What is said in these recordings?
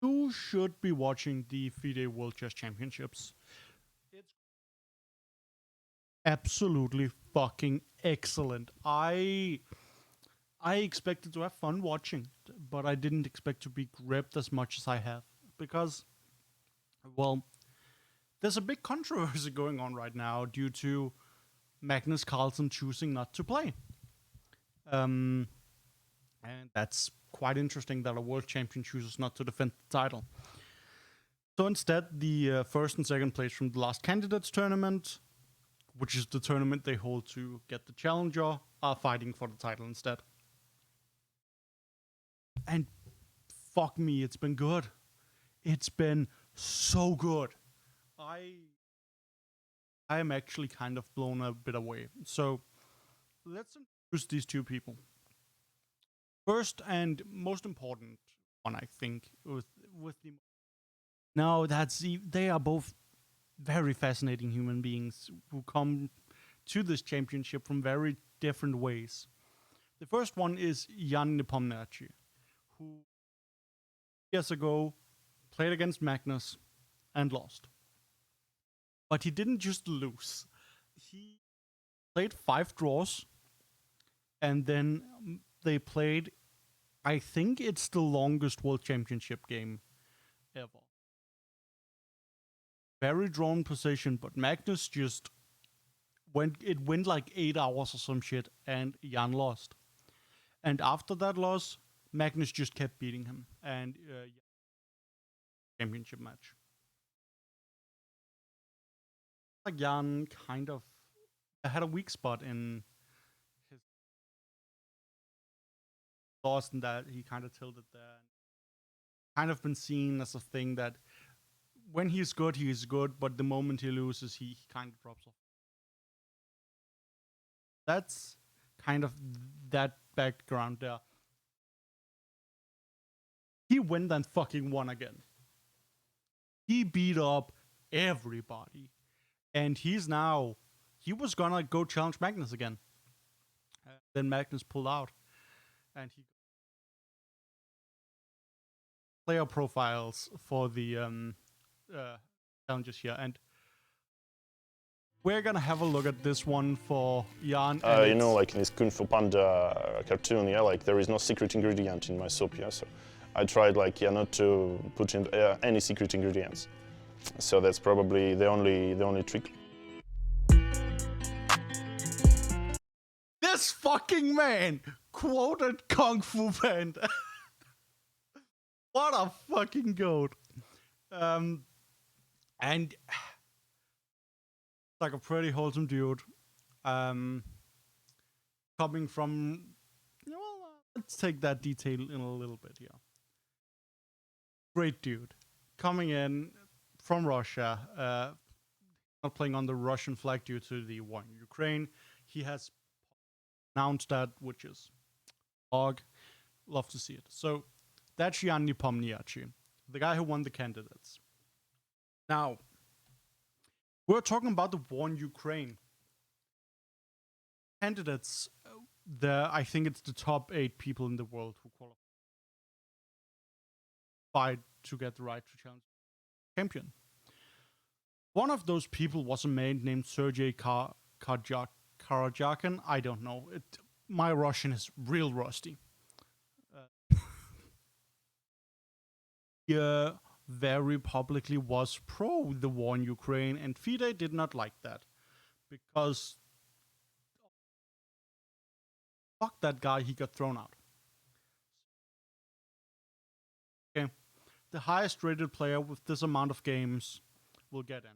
You should be watching the FIDE World Chess Championships. It's absolutely fucking excellent. I expected to have fun watching, but I didn't expect to be gripped as much as I have because, well, there's a big controversy going on right now due to Magnus Carlsen choosing not to play. And that's quite interesting that a world champion chooses not to defend the title. So instead, the first and second place from the last candidates tournament, which is the tournament they hold to get the challenger, are fighting for the title instead. And fuck me, it's been good. It's been so good. I am actually kind of blown a bit away. So let's introduce these two people. First and most important one, I think, with the no, they are both very fascinating human beings who come to this championship from very different ways. The first one is Jan Nepomniachtchi, who years ago played against Magnus and lost. But he didn't just lose. He played 5 draws, and then they played, I think it's the longest World Championship game ever. Very drawn position, but Magnus just went like 8 hours or some shit, and Jan lost. And after that loss, Magnus just kept beating him, and championship match. Like Jan kind of had a weak spot in his loss, and that he kind of tilted there. Kind of been seen as a thing that when he's good, but the moment he loses, he kind of drops off. That's kind of that background there. He went and fucking won again. He beat up everybody. And he was gonna go challenge Magnus again. Then Magnus pulled out. And he player profiles for the challenges here. And we're gonna have a look at this one for Jan. You know, like in this Kung Fu Panda cartoon, yeah, like there is no secret ingredient in my soup, yeah, so I tried, like, yeah, not to put in any secret ingredients. So that's probably the only trick. This fucking man quoted Kung Fu Panda. What a fucking goat. And like a pretty wholesome dude. Coming from, well, let's take that detail in a little bit here. Great dude. Coming in from Russia, not playing on the Russian flag due to the war in Ukraine. He has announced that, which is dog. Love to see it. So that's Jan Nepomniachtchi, the guy who won the candidates. Now, we're talking about the war in Ukraine. Candidates, I think it's the top 8 people in the world who qualified to get the right to challenge champion. One of those people was a man named Sergei Karajakin. I don't know. My Russian is real rusty. He very publicly was pro the war in Ukraine, and FIDE did not like that because fuck that guy, he got thrown out. Okay, the highest rated player with this amount of games will get in.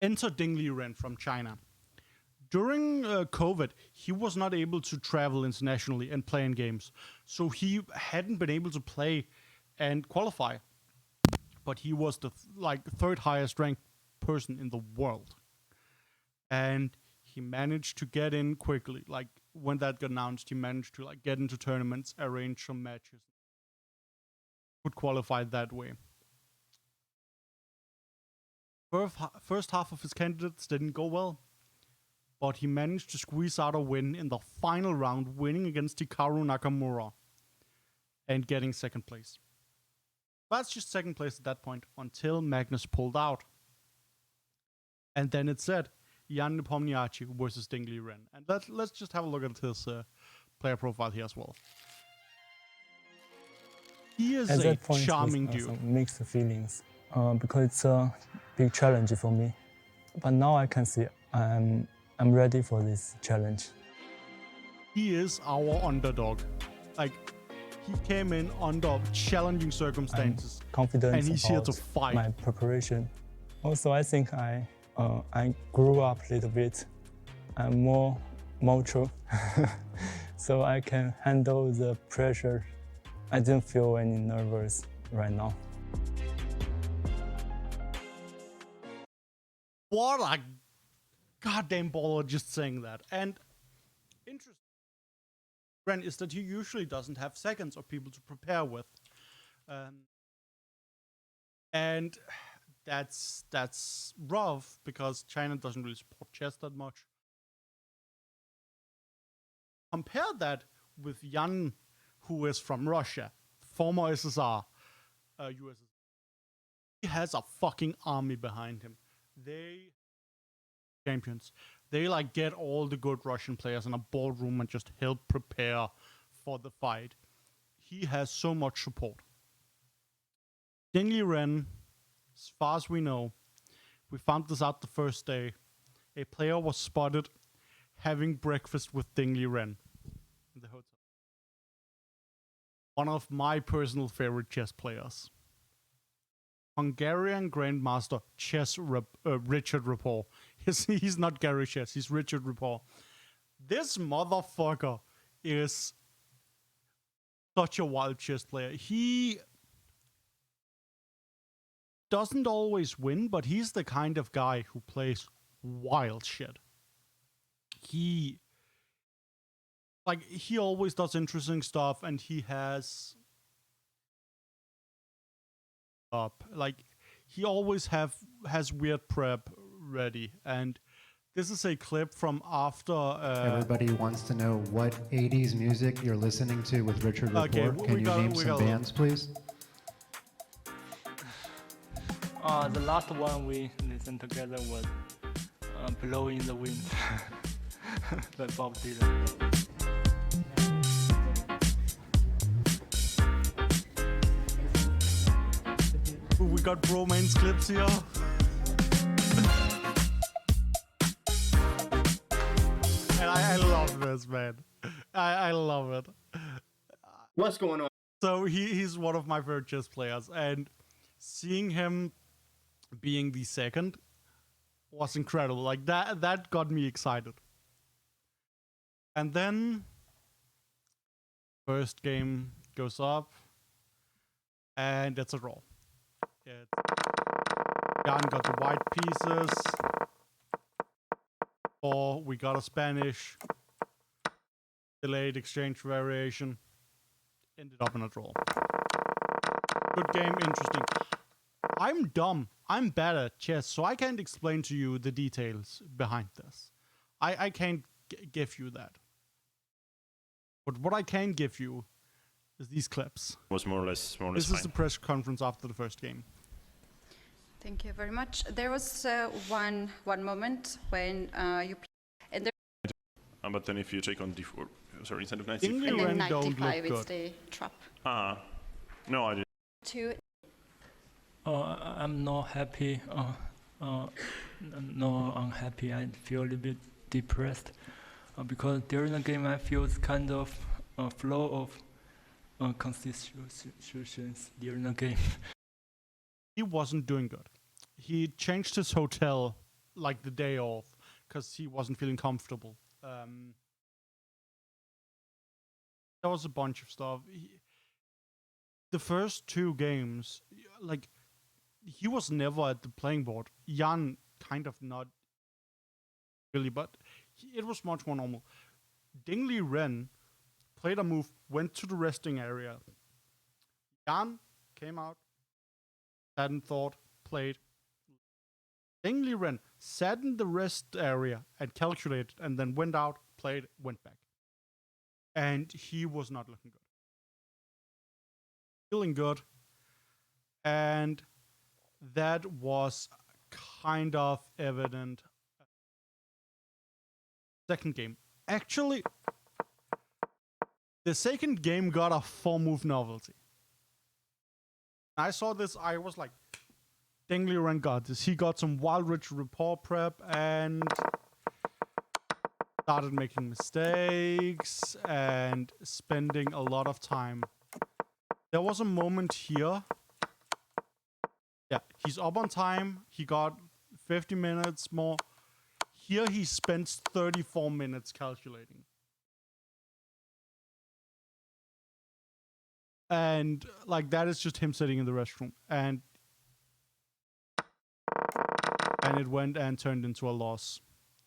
Enter Ding Liren from China. During COVID, he was not able to travel internationally and play in games, so he hadn't been able to play and qualify. But he was the third highest ranked person in the world, and he managed to get in quickly. Like when that got announced, he managed to get into tournaments, arrange some matches, could qualify that way. First half of his candidates didn't go well, but he managed to squeeze out a win in the final round, winning against Hikaru Nakamura and getting second place. That's just second place at that point until Magnus pulled out. And then it said Jan Nepomniachtchi versus Dingley Ren. And let's just have a look at his player profile here as well. He is at a that point charming with, dude. some mixed feelings because it's a big challenge for me. But now I can see I'm ready for this challenge. He is our underdog. Like, he came in under challenging circumstances. I'm confident and he's here about to fight. my preparation. Also, I think I grew up a little bit. I'm more mature, so I can handle the pressure. I don't feel any nervous right now. What a goddamn baller just saying that. And interesting Ren is that he usually doesn't have seconds or people to prepare with. And that's rough because China doesn't really support chess that much. Compare that with Jan, who is from Russia, former SSR, USSR. He has a fucking army behind him. They champions. They like get all the good Russian players in a ballroom and just help prepare for the fight. He has so much support. Dingley Ren, as far as we know, we found this out the first day. A player was spotted having breakfast with Dingley Ren in the hotel. One of my personal favorite chess players. Hungarian Grandmaster Richard Rapport. He's not Gary Chess, he's Richard Rapport. This motherfucker is such a wild chess player. He doesn't always win, but he's the kind of guy who plays wild shit. He always does interesting stuff, and he has he always has weird prep ready. And this is a clip from after everybody wants to know what 80s music you're listening to with Richard Rapport. Okay, Can you name some bands, please? The last one we listened together was Blowing in the Wind by Bob Dylan. We got bromance clips here. And I love this, man. I love it. What's going on? So he's one of my favorite chess players, and seeing him being the second was incredible. Like that got me excited. And then first game goes up, and it's a draw. Jan got the white pieces, or we got a Spanish delayed exchange variation. Ended up in a draw. Good game, interesting. I'm dumb. I'm bad at chess, so I can't explain to you the details behind this. I can't give you that. But what I can give you is these clips. Was more or less This is fine. the press conference after the first game. Thank you very much. There was one moment when you and there But then if you take on d4, sorry, instead of knight Dingley c4. and then Ren don't look 95 it's good. the trap. No, I didn't. Two I'm not happy. No, unhappy. I feel a little bit depressed because during the game I feel kind of flow of constitutions during the game. He wasn't doing good. He changed his hotel like the day off because he wasn't feeling comfortable. There was a bunch of stuff. The first two games, like, he was never at the playing board. Jan kind of not really, but it was much more normal. Dingley Ren played a move, went to the resting area. Jan came out, hadn't thought, played. Dingley Ren sat in the rest area and calculated, and then went out, played, went back. And he was not looking good. Feeling good. And that was kind of evident. Second game. Actually, the second game got a 4-move novelty. I saw this, I was like, Dingley Ren got this. He got some wild rich rapport prep and started making mistakes and spending a lot of time. There was a moment here. Yeah, he's up on time. He got 50 minutes more. Here he spends 34 minutes calculating. And like that is just him sitting in the restroom. And it went and turned into a loss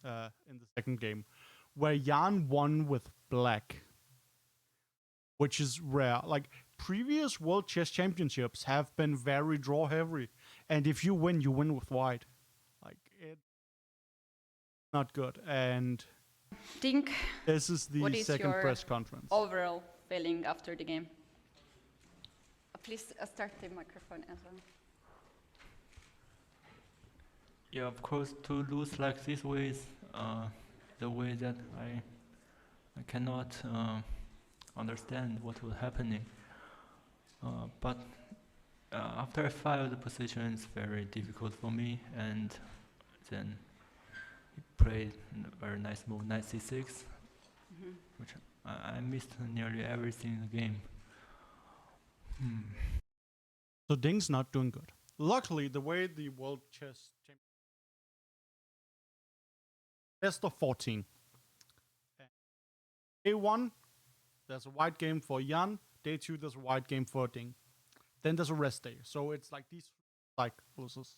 in the second game, where Jan won with black, which is rare. Like previous World Chess Championships have been very draw heavy, and if you win with white. Like it's not good. And Dink, this is the what is second your press conference. overall feeling after the game? Please start the microphone as well. Yeah, of course, to lose like this way is the way that I cannot understand what was happening. But after I filed the position, it's very difficult for me, and then he played a very nice move, knight c6, which I missed nearly everything in the game. So Ding's not doing good. Luckily, the way the World Chess Championship best of 14. Day 1, there's a white game for Jan. Day 2, there's a white game for Ding. Then there's a rest day. So it's like these cycles.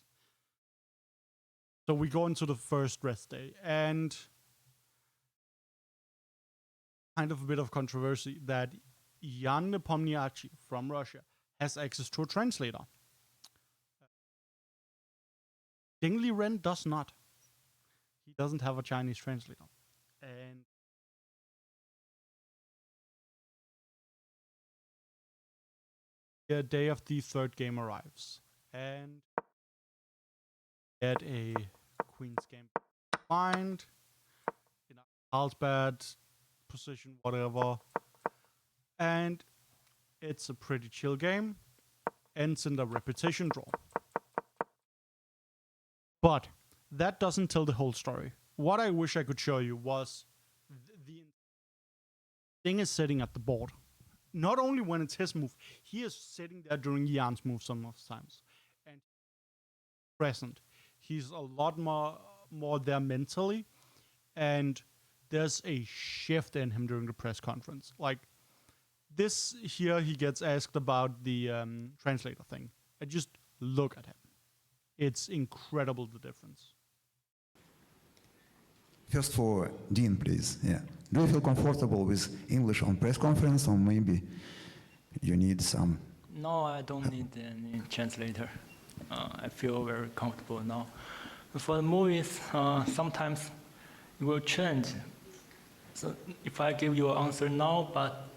So we go into the first rest day, and kind of a bit of controversy that Jan Nepomniachtchi from Russia has access to a translator. Dingley Ren does not. He doesn't have a Chinese translator. And the day of the third game arrives. And get a Queen's game blind, in a Carlsbad position, whatever. And it's a pretty chill game. Ends in the repetition draw. But that doesn't tell the whole story. What I wish I could show you was the Ding is sitting at the board. Not only when it's his move, he is sitting there during Jan's move some of the times. And present. He's a lot more there mentally. And there's a shift in him during the press conference. Like this here, he gets asked about the translator thing. And just look at him. It's incredible, the difference. First for Dean, please. Yeah. Do you feel comfortable with English on press conference, or maybe you need some? No, I don't need any translator. I feel very comfortable now. For the movies, sometimes it will change. So if I give you an answer now, but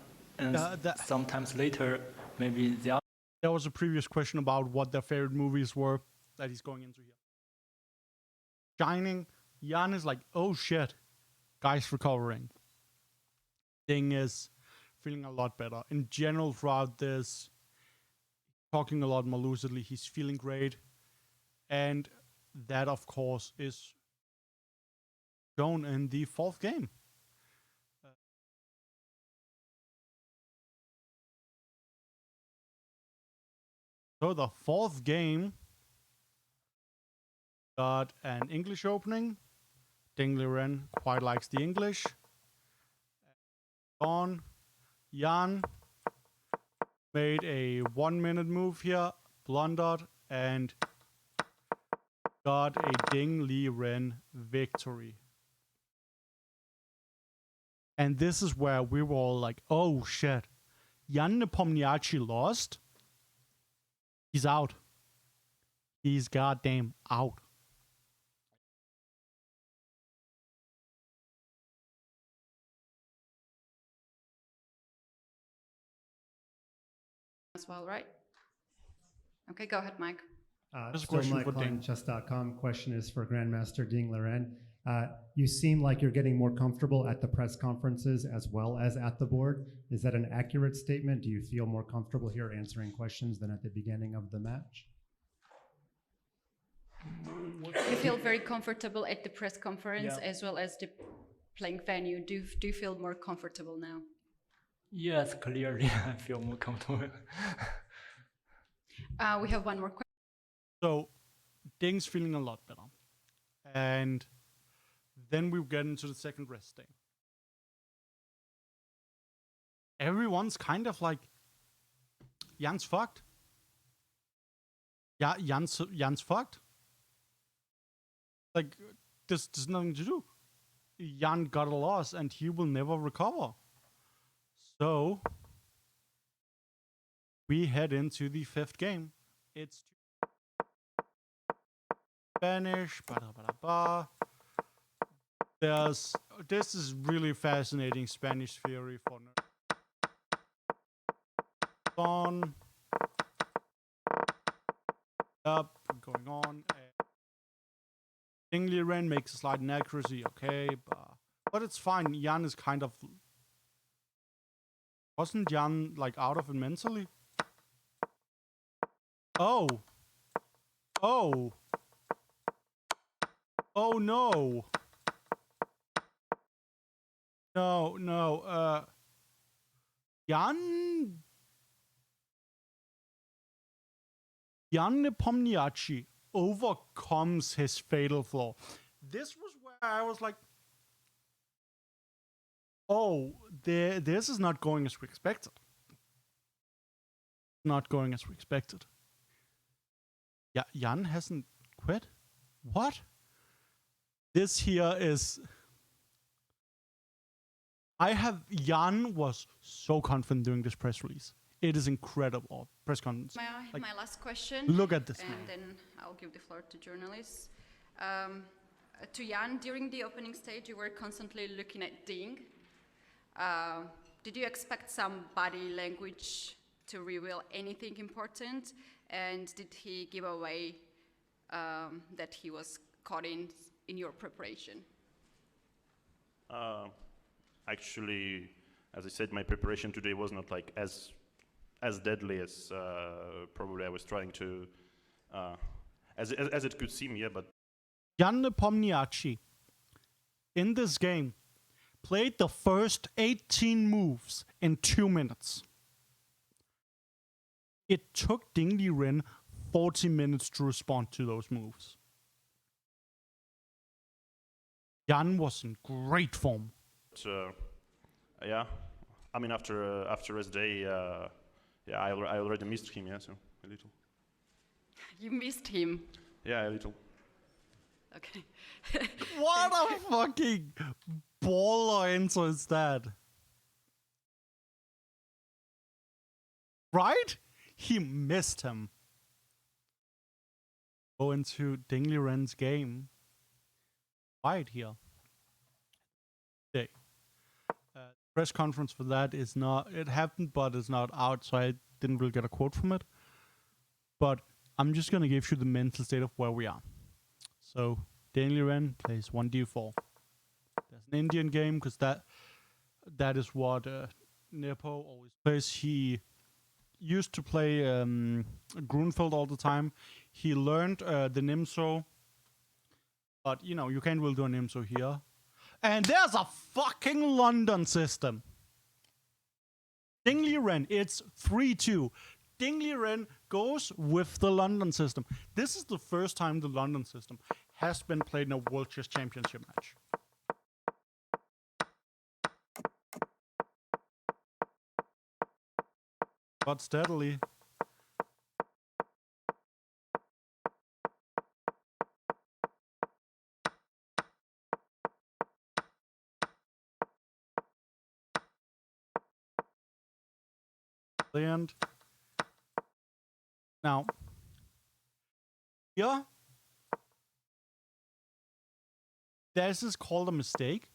sometimes later, maybe the other. There was a previous question about what their favorite movies were that he's going into here. Shining. Jan is like, oh shit, guy's recovering. Ding is feeling a lot better. In general, throughout this, talking a lot more lucidly, he's feeling great. And that, of course, is shown in the fourth game. So the fourth game got an English opening. Dingley Ren quite likes the English. On Jan made a 1-minute move here, blundered, and got a Dingley Ren victory. And this is where we were all like, oh shit, Jan Nepomniachtchi lost. He's out. He's goddamn out. As well, right? Okay, go ahead, Mike. There's a Still question Mike for Klein, Ding. chess.com. Question is for Grandmaster Ding Liren. You seem like you're getting more comfortable at the press conferences as well as at the board. Is that an accurate statement? Do you feel more comfortable here answering questions than at the beginning of the match? You feel very comfortable at the press conference Yeah. as well as the playing venue. Do you feel more comfortable now? Yes, clearly I feel more comfortable. We have one more question. So Ding's feeling a lot better. And then we get into the second rest day. Everyone's kind of like, Jan's fucked. Yeah, Jan's fucked. Like, there's nothing to do. Jan got a loss and he will never recover. So we head into the fifth game. It's Spanish. This is really fascinating Spanish theory for on. Up, going on. Ding Liren makes a slight inaccuracy, okay, but it's fine. Jan is kind of. Wasn't Jan like out of it mentally? Oh. Oh. Oh no. No. Jan Nepomniachtchi overcomes his fatal flaw. This was where I was like, oh, this is not going as we expected. Not going as we expected. Yeah, Jan hasn't quit? What? This here is... Jan was so confident during this press release. It is incredible. Press conference. My last question. Look at this, and man. then I'll give the floor to journalists. To Jan, during the opening stage, you were constantly looking at Ding. Did you expect some body language to reveal anything important? And did he give away that he was caught in your preparation? Actually, as I said, my preparation today was not like as deadly as probably I was trying to, as it could seem, yeah, but... Jan Nepomniachtchi, in this game, played the first 18 moves in 2 minutes. It took Ding Liren 40 minutes to respond to those moves. Jan was in great form. Yeah, I mean, after rest day, yeah, I already missed him, yeah, so a little. You missed him. Yeah, a little. Okay. What a fucking baller answer is that? Right? He missed him. Go into Ding Liren's game. Right here. Okay. Press conference for that is not, it happened, but it's not out, so I didn't really get a quote from it. But I'm just going to give you the mental state of where we are. So, Ding Liren plays 1d4. There's an Indian game, because that is what Nepo always plays. He used to play Grunfeld all the time. He learned the Nimso, but, you know, you can't really do a Nimso here. And there's a fucking London system. Ding Liren, it's 3-2. Ding Liren goes with the London system. This is the first time the London system has been played in a World Chess Championship match. But steadily. And now, here, this is called a mistake.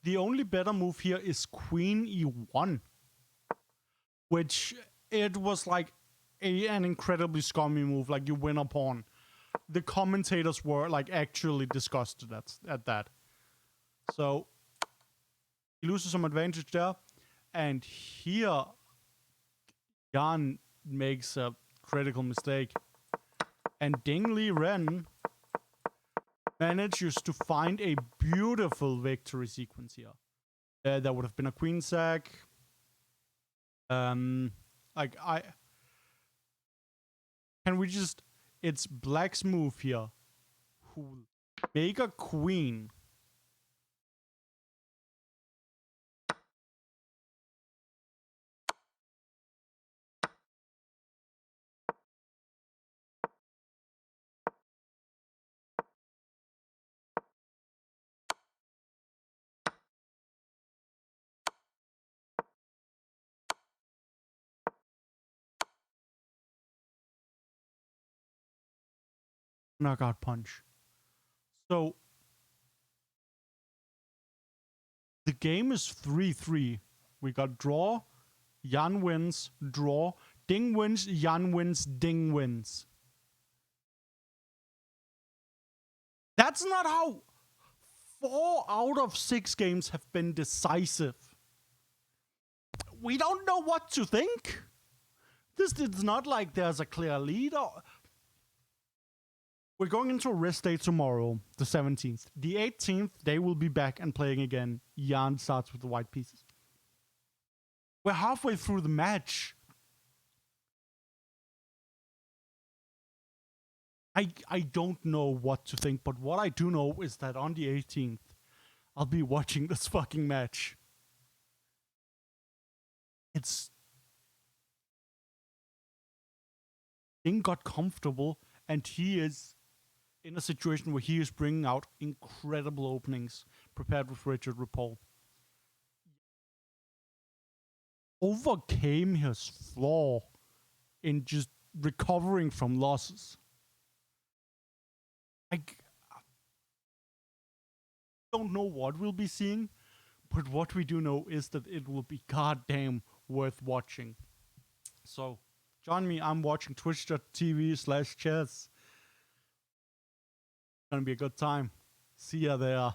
The only better move here is Queen E1, which it was like an incredibly scummy move, like you win a pawn. The commentators were like actually disgusted at that. So he loses some advantage there, and here Jan makes a critical mistake, and Ding Liren manages to find a beautiful victory sequence here. That would have been a queen sack. Like can we just? It's Black's move here. Who make a queen? Knockout punch. So the game is 3-3. We got draw, Jan wins, draw, Ding wins, Jan wins, Ding wins. That's not how 4 out of 6 games have been decisive. We don't know what to think. This is not like there's a clear lead. We're going into a rest day tomorrow, the 17th. The 18th, they will be back and playing again. Jan starts with the white pieces. We're halfway through the match. I don't know what to think, but what I do know is that on the 18th, I'll be watching this fucking match. Ding got comfortable, and he is in a situation where he is bringing out incredible openings prepared with Richard Rapport. Overcame his flaw in just recovering from losses. I don't know what we'll be seeing, but what we do know is that it will be goddamn worth watching. So, join me. I'm watching twitch.tv/chess. Gonna be a good time. See ya there.